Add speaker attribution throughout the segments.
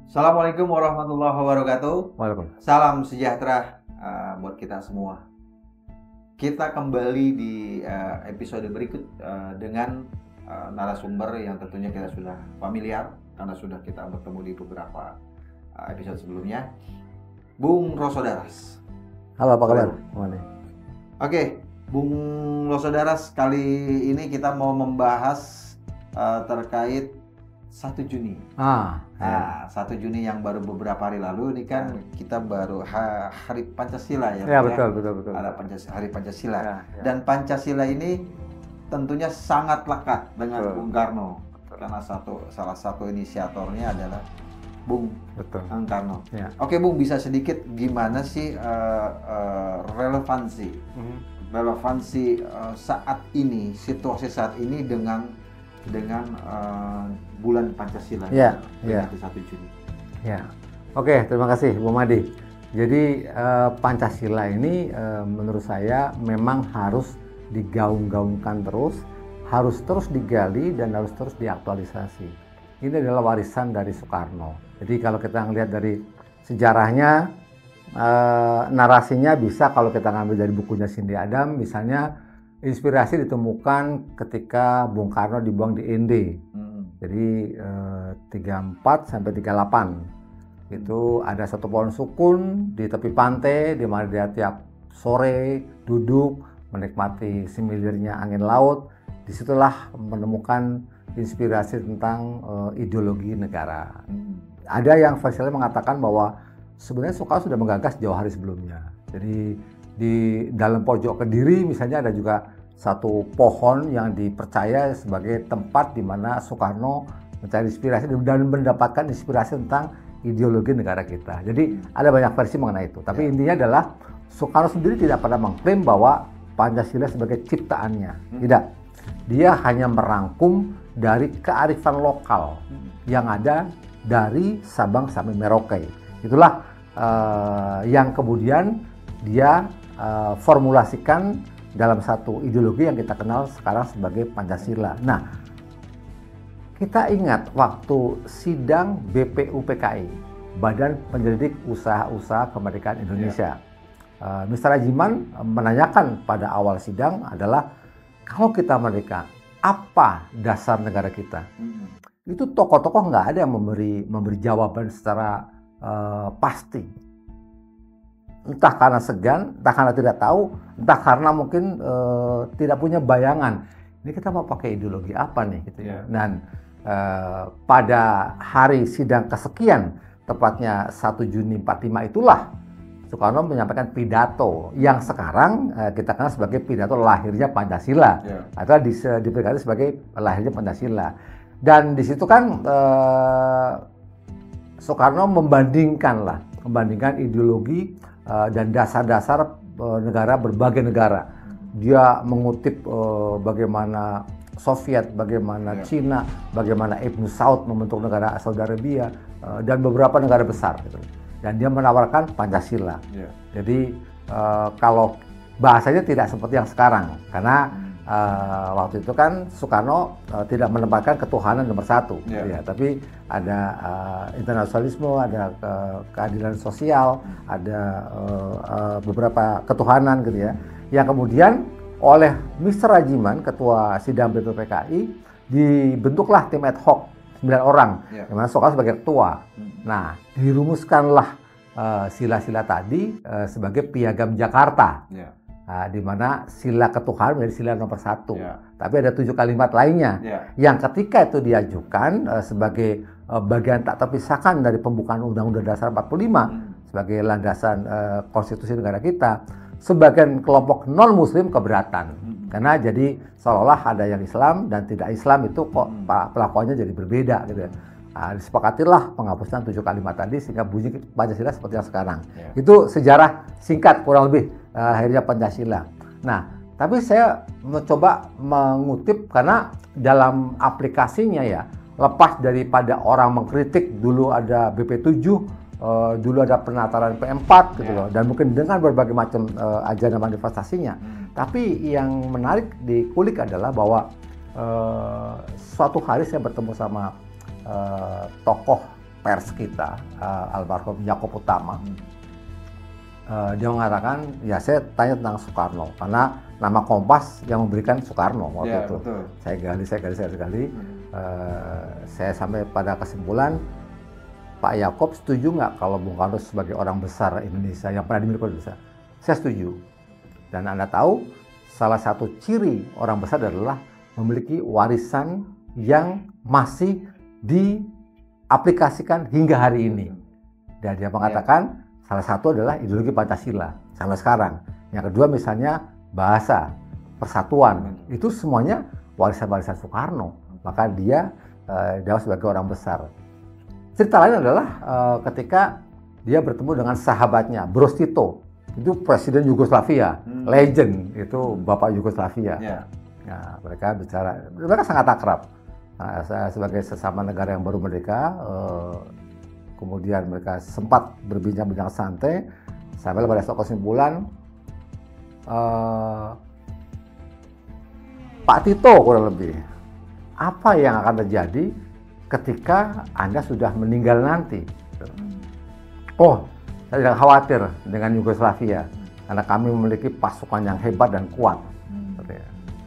Speaker 1: Assalamualaikum warahmatullahi wabarakatuh.
Speaker 2: Waalaikumsalam.
Speaker 1: Salam sejahtera buat kita semua. Kita kembali di episode berikut dengan narasumber yang tentunya kita sudah familiar karena sudah kita bertemu di beberapa episode sebelumnya. Bung Rosodaras.
Speaker 2: Halo, apa kabar?
Speaker 1: Oke, Bung Rosodaras, kali ini kita mau membahas terkait 1 Juni.
Speaker 2: Ya.
Speaker 1: 1 Juni yang baru beberapa hari lalu ini kan kita baru Hari Pancasila ya.
Speaker 2: Ya, betul.
Speaker 1: Ada Hari Pancasila.
Speaker 2: Ya.
Speaker 1: Dan Pancasila ini tentunya sangat lekat dengan
Speaker 2: Betul.
Speaker 1: Bung Karno. Karena salah satu inisiatornya adalah Bung Karno.
Speaker 2: Ya.
Speaker 1: Oke, Bung, bisa sedikit gimana sih relevansi saat ini, situasi saat ini dengan bulan Pancasila
Speaker 2: Ya.
Speaker 1: 1 Juni.
Speaker 2: Ya. Oke, terima kasih Bu Madi. Jadi Pancasila ini menurut saya memang harus digaung-gaungkan terus, harus terus digali dan harus terus diaktualisasi. Ini adalah warisan dari Soekarno. Jadi kalau kita melihat dari sejarahnya, narasinya bisa kalau kita ngambil dari bukunya Cindy Adam, misalnya inspirasi ditemukan ketika Bung Karno dibuang di ND. Jadi 34 sampai 38 itu ada satu pohon sukun di tepi pantai di mana dia tiap sore duduk menikmati semilirnya angin laut. Disitulah menemukan inspirasi tentang ideologi negara. Ada yang versi mengatakan bahwa sebenarnya Soekarno sudah menggagas jauh hari sebelumnya. Jadi di dalam pojok Kediri misalnya ada juga satu pohon yang dipercaya sebagai tempat di mana Soekarno mencari inspirasi dan mendapatkan inspirasi tentang ideologi negara kita. Jadi ada banyak versi mengenai itu. Tapi intinya adalah Soekarno sendiri tidak pernah mengklaim bahwa Pancasila sebagai ciptaannya. Tidak. Dia hanya merangkum dari kearifan lokal yang ada dari Sabang sampai Merauke. Itulah yang kemudian dia formulasikan dalam satu ideologi yang kita kenal sekarang sebagai Pancasila. Nah, kita ingat waktu sidang BPUPKI, Badan Penyelidik Usaha-Usaha Kemerdekaan Indonesia. Mr. Rajiman menanyakan pada awal sidang adalah, kalau kita merdeka, apa dasar negara kita? Itu tokoh-tokoh nggak ada yang memberi jawaban secara pasti. Entah karena segan, entah karena tidak tahu, entah karena mungkin tidak punya bayangan. Ini kita mau pakai ideologi apa nih? Gitu. Dan pada hari sidang kesekian, tepatnya 1 Juni 45 itulah Soekarno menyampaikan pidato yang sekarang kita kenal sebagai pidato lahirnya Pancasila, atau diperkatakan sebagai lahirnya Pancasila. Dan di situ kan Soekarno membandingkan ideologi dan dasar-dasar berbagai negara. Dia mengutip bagaimana Soviet, bagaimana Cina, bagaimana Ibn Saud membentuk negara Saudi Arabia, dan beberapa negara besar. Gitu. Dan dia menawarkan Pancasila. Jadi kalau bahasanya tidak seperti yang sekarang, karena waktu itu kan Soekarno tidak menempatkan ketuhanan nomor 1, ya, tapi ada internasionalisme, ada keadilan sosial, ada beberapa ketuhanan gitu ya. Yang kemudian oleh Mr. Rajiman, ketua sidang BPUPKI, dibentuklah tim ad hoc 9 orang, di mana Soekarno sebagai ketua. Nah, dirumuskanlah sila-sila tadi sebagai Piagam Jakarta. Di mana sila ketuhanan menjadi sila nomor 1. Tapi ada 7 kalimat lainnya yang ketika itu diajukan sebagai bagian tak terpisahkan dari pembukaan Undang-Undang Dasar 45 sebagai landasan konstitusi negara kita, sebagian kelompok non-muslim keberatan. Karena jadi seolah-olah ada yang Islam dan tidak Islam itu kok pelakuannya jadi berbeda gitu ya. Disepakatilah penghapusan 7 kalimat tadi sehingga bunyi Pancasila seperti yang sekarang. Itu sejarah singkat kurang lebih akhirnya Pancasila. Nah, tapi saya mencoba mengutip karena dalam aplikasinya ya, lepas daripada orang mengkritik dulu ada BP7, dulu ada penataran P4 gitu loh, dan mungkin dengan berbagai macam ajaran manifestasinya. Tapi yang menarik dikulik adalah bahwa suatu hari saya bertemu sama tokoh pers kita, almarhum Yaakob Utama. Dia mengatakan, ya saya tanya tentang Soekarno, karena nama Kompas yang memberikan Soekarno waktu itu. Betul. Saya gali. Saya sampai pada kesimpulan, Pak Yaakob setuju nggak kalau Bung Karno sebagai orang besar Indonesia yang pernah dimiliki Indonesia? Saya setuju. Dan Anda tahu, salah satu ciri orang besar adalah memiliki warisan yang masih diaplikasikan hingga hari ini. Dan dia mengatakan salah satu adalah ideologi Pancasila sampai sekarang. Yang kedua misalnya bahasa, persatuan, itu semuanya warisan-warisan Soekarno. Maka dia sebagai orang besar. Cerita lain adalah ketika dia bertemu dengan sahabatnya, Broz Tito. Itu presiden Yugoslavia, legend, itu Bapak Yugoslavia. Nah, mereka sangat akrab. Nah, sebagai sesama negara yang baru merdeka, kemudian mereka sempat berbincang-bincang santai, sampai pada suatu kesimpulan, Pak Tito kurang lebih, apa yang akan terjadi ketika Anda sudah meninggal nanti? Oh, saya tidak khawatir dengan Yugoslavia, karena kami memiliki pasukan yang hebat dan kuat.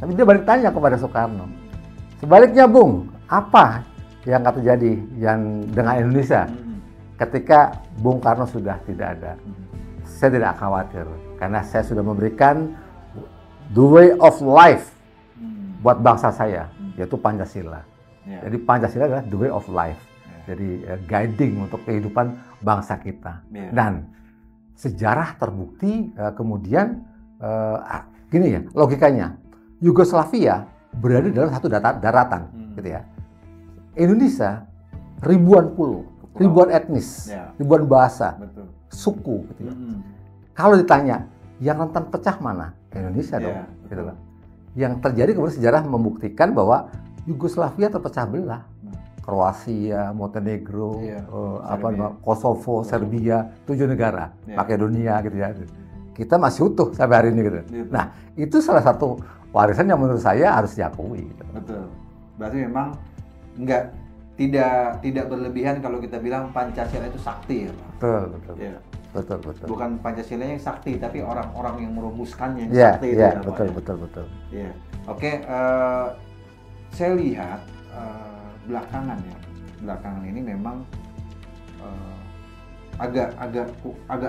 Speaker 2: Tapi dia balik tanya kepada Soekarno, sebaliknya Bung, apa yang akan terjadi dengan Indonesia ketika Bung Karno sudah tidak ada? Saya tidak khawatir, karena saya sudah memberikan the way of life buat bangsa saya, yaitu Pancasila. Jadi Pancasila adalah the way of life. Jadi guiding untuk kehidupan bangsa kita. Dan sejarah terbukti kemudian gini ya logikanya, Yugoslavia berada dalam satu daratan, gitu ya. Indonesia ribuan pulau, ribuan etnis, ribuan bahasa, suku, gitu ya. Kalau ditanya yang rentan pecah mana? Indonesia dong, gitu loh. Yang terjadi kemudian sejarah membuktikan bahwa Yugoslavia terpecah belah. Kroasia, Montenegro, Kosovo, Serbia, 7 negara, Makedonia gitu ya. Kita masih utuh sampai hari ini gitu. Nah, itu salah satu warisan yang menurut saya harus diakui. Gitu.
Speaker 1: Betul. Berarti memang tidak berlebihan kalau kita bilang Pancasila itu sakti ya, Pak.
Speaker 2: Betul.
Speaker 1: Ya.
Speaker 2: Betul.
Speaker 1: Bukan Pancasila yang sakti, tapi orang-orang yang merumuskannya yang sakti.
Speaker 2: Iya, betul.
Speaker 1: Iya. Oke, saya lihat belakangan ini memang agak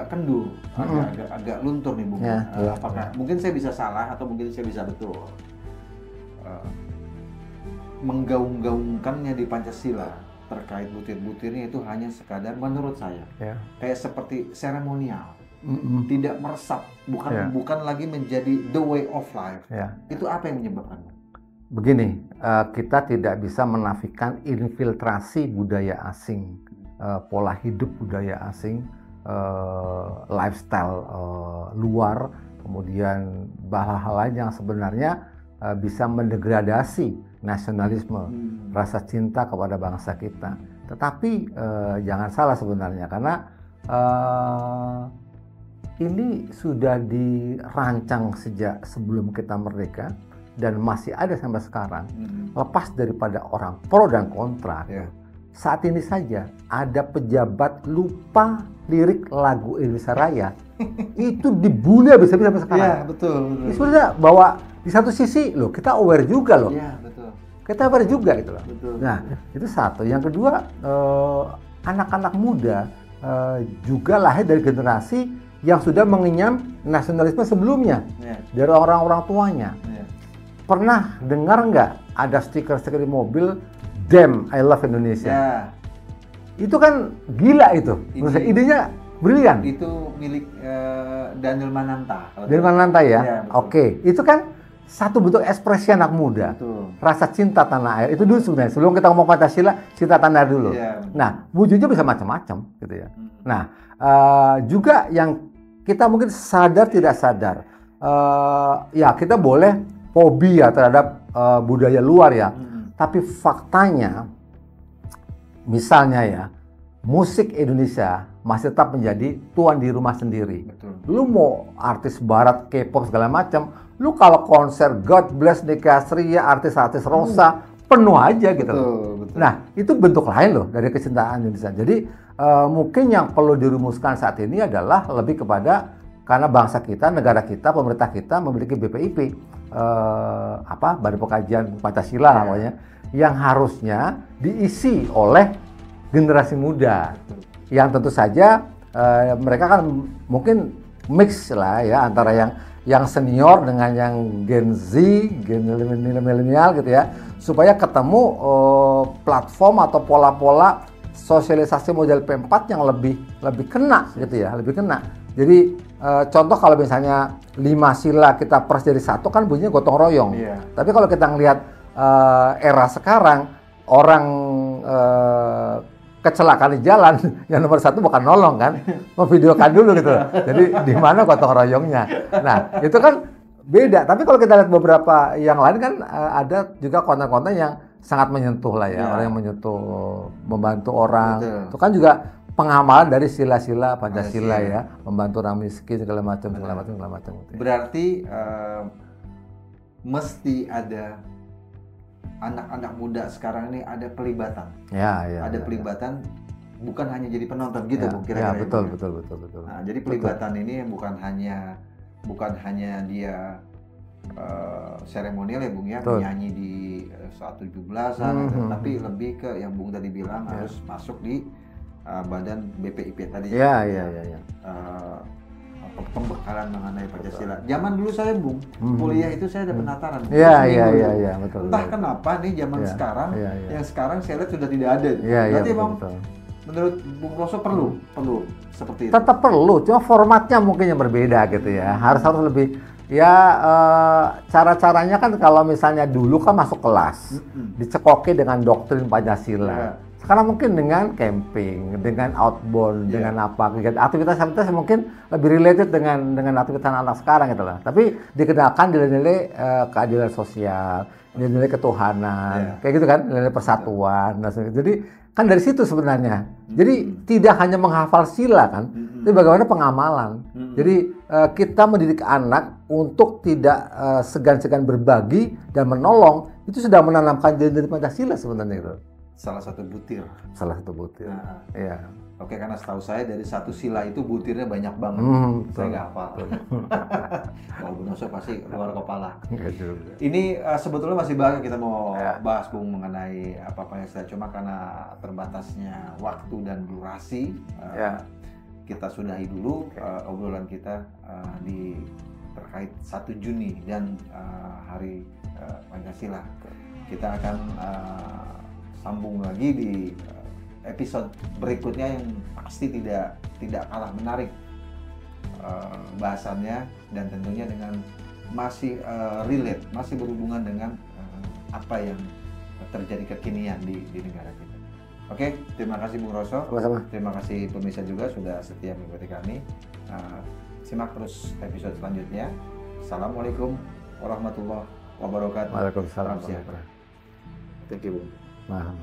Speaker 1: kendur, agak luntur nih Bung. Apakah mungkin saya bisa salah atau mungkin saya bisa betul? Menggaung-gaungkannya di Pancasila terkait butir-butirnya itu hanya sekadar menurut saya kayak seperti seremonial, tidak meresap, bukan lagi menjadi the way of life. Itu apa yang menyebabkan?
Speaker 2: Begini, kita tidak bisa menafikan infiltrasi budaya asing, pola hidup budaya asing, lifestyle luar, kemudian hal-hal lain yang sebenarnya bisa mendegradasi nasionalisme, rasa cinta kepada bangsa kita. Tetapi jangan salah sebenarnya, karena ini sudah dirancang sejak sebelum kita merdeka, dan masih ada sampai sekarang, lepas daripada orang pro dan kontra. Saat ini saja ada pejabat lupa lirik lagu Indonesia Raya, itu dibully habis-habis sampai sekarang.
Speaker 1: Betul.
Speaker 2: Sebenarnya bahwa di satu sisi loh kita aware juga loh.
Speaker 1: Betul.
Speaker 2: Kita aware juga gitu loh.
Speaker 1: Betul.
Speaker 2: Nah itu satu. Yang kedua, anak-anak muda juga lahir dari generasi yang sudah mengenyam nasionalisme sebelumnya dari orang-orang tuanya. Pernah dengar nggak ada stiker-stiker di mobil, "Damn, I love Indonesia"? Itu kan gila itu. Menurut saya idenya brilian.
Speaker 1: Itu milik Daniel Mananta.
Speaker 2: Daniel Mananta ya? Oke. Itu kan satu bentuk ekspresi anak muda.
Speaker 1: Betul.
Speaker 2: Rasa cinta tanah air. Itu dulu sebenarnya. Sebelum kita ngomong Pancasila, cinta tanah air dulu. Nah, wujudnya bisa macam-macam gitu ya. Nah, juga yang kita mungkin sadar tidak sadar. Ya kita boleh fobia terhadap budaya luar ya. Tapi faktanya, misalnya ya, musik Indonesia masih tetap menjadi tuan di rumah sendiri. Lu mau artis barat, K-pop segala macam, lu kalau konser God Bless Nicky Astria, artis-artis Rosa, penuh aja gitu.
Speaker 1: Betul.
Speaker 2: Nah, itu bentuk lain loh dari kecintaan Indonesia. Jadi mungkin yang perlu dirumuskan saat ini adalah lebih kepada karena bangsa kita, negara kita, pemerintah kita memiliki BPIP, Badan Pengkajian Pancasila namanya, yang harusnya diisi oleh generasi muda, yang tentu saja mereka kan mungkin mix lah ya antara yang senior dengan yang Gen Z, Gen milenial gitu ya, supaya ketemu platform atau pola-pola sosialisasi model P4 yang lebih kena gitu ya, lebih kena. Jadi contoh kalau misalnya 5 sila kita pers jadi satu kan bunyinya gotong royong. Tapi kalau kita ngelihat era sekarang orang kecelakaan di jalan, yang nomor 1 bukan nolong kan, memvideokan dulu gitu. Jadi di mana gotong royongnya. Nah itu kan beda. Tapi kalau kita lihat beberapa yang lain kan ada juga konten-konten yang sangat menyentuh lah ya, orang yang menyentuh, membantu orang. Itu kan juga pengamalan dari sila-sila Pancasila ya, membantu orang miskin segala macam.
Speaker 1: Berarti mesti ada anak-anak muda sekarang ini ada pelibatan. Ada pelibatan, bukan hanya jadi penonton gitu, Bu, kira-kira.
Speaker 2: Betul.
Speaker 1: Nah, jadi pelibatan ini bukan hanya dia seremonial ya, Bung ya, menyanyi di saat 17-an, tapi lebih ke yang Bung tadi bilang harus masuk di badan BPIP tadi. Pembekalan mengenai Pancasila. Zaman dulu saya, Bung, kuliah itu saya ada penataran.
Speaker 2: Iya, betul.
Speaker 1: Entah kenapa nih zaman sekarang, yang sekarang saya lihat sudah tidak ada. Berarti
Speaker 2: betul.
Speaker 1: Menurut Bung Roso perlu seperti itu.
Speaker 2: Tetap perlu, cuma formatnya mungkin yang berbeda gitu ya. Harus lebih cara-caranya kan kalau misalnya dulu kan masuk kelas, dicekoki dengan doktrin Pancasila. Sekarang mungkin dengan camping, dengan outbound, dengan aktivitas mungkin lebih related dengan aktivitas anak sekarang gitu lah. Tapi dikenalkan nilai-nilai keadilan sosial, nilai-nilai ketuhanan, kayak gitu kan, nilai persatuan. Nah, jadi kan dari situ sebenarnya. Jadi tidak hanya menghafal sila kan, tapi bagaimana pengamalan. Jadi kita mendidik anak untuk tidak segan-segan berbagi dan menolong, itu sudah menanamkan nilai Pancasila sebenarnya itu.
Speaker 1: Salah satu butir.
Speaker 2: Nah, iya.
Speaker 1: Oke, karena setahu saya dari satu sila itu butirnya banyak banget. Saya nggak hafal. Kalau Bung Roso pasti luar kepala. Ini sebetulnya masih banyak kita mau bahas, Bung, mengenai Pancasila. Cuma karena terbatasnya waktu dan durasi, kita sudahi dulu obrolan kita di terkait 1 Juni dan Hari Pancasila. Kita akan sambung lagi di episode berikutnya yang pasti tidak kalah menarik bahasannya, dan tentunya dengan masih relate, masih berhubungan dengan apa yang terjadi kekinian di negara kita. Oke, terima kasih Bung Roso.
Speaker 2: Sama-sama.
Speaker 1: Terima kasih pemirsa juga sudah setia mengikuti kami. Simak terus episode selanjutnya. Assalamualaikum warahmatullahi wabarakatuh.
Speaker 2: Waalaikumsalam.
Speaker 1: Thank you, Bung.
Speaker 2: Paham.